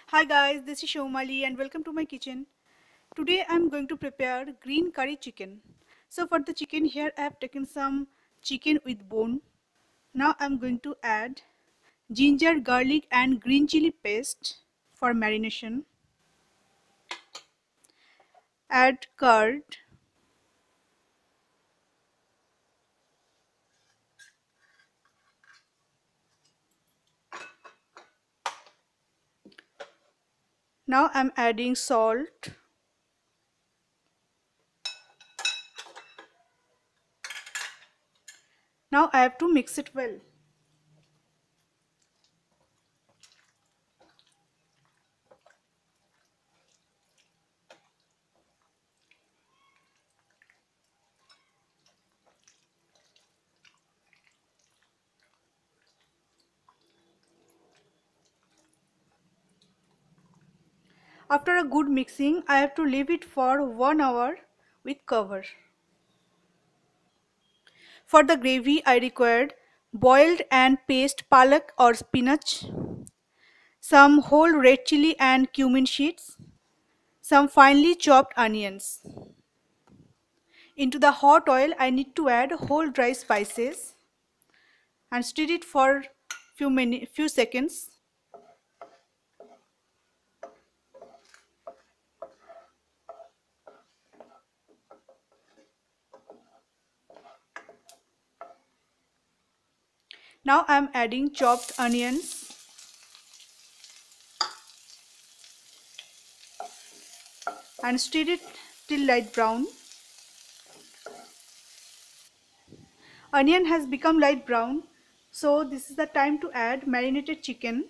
Hi guys, this is Soumali and welcome to my kitchen. Today I am going to prepare green curry chicken. So for the chicken here I have taken some chicken with bone. Now I am going to add ginger, garlic and green chili paste for marination. Add curd. Now I am adding salt. Now I have to mix it well. After a good mixing, I have to leave it for 1 hour with cover. For the gravy, I required boiled and paste palak or spinach, some whole red chilli and cumin seeds, some finely chopped onions. Into the hot oil, I need to add whole dry spices and stir it for few seconds. Now I am adding chopped onions and stir it till light brown. Onion has become light brown, so this is the time to add marinated chicken.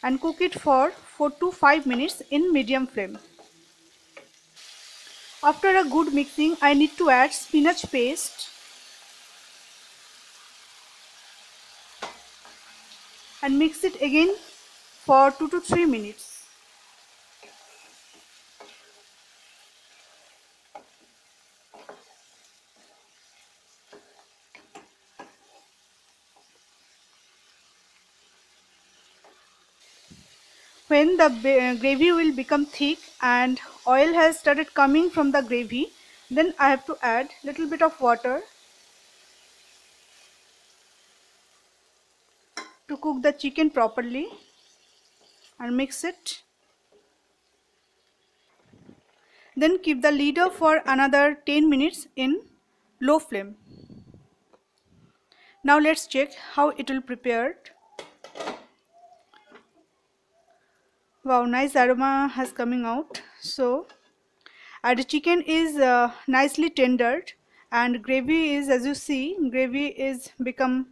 And cook it for 4 to 5 minutes in medium flame. After a good mixing, I need to add spinach paste and mix it again for 2 to 3 minutes. When the gravy will become thick and oil has started coming from the gravy, then I have to add little bit of water to cook the chicken properly and mix it. Then keep the lid up for another 10 minutes in low flame. Now let's check how it will prepare. Wow, nice aroma has coming out. So the chicken is nicely tendered and gravy is, as you see, gravy is become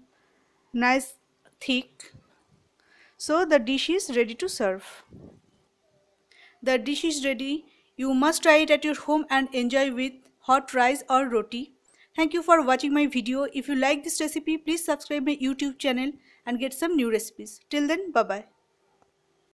nice thick. So the dish is ready to serve. The dish is ready. You must try it at your home and enjoy with hot rice or roti. Thank you for watching my video. If you like this recipe, please subscribe my YouTube channel and get some new recipes. Till then, bye bye.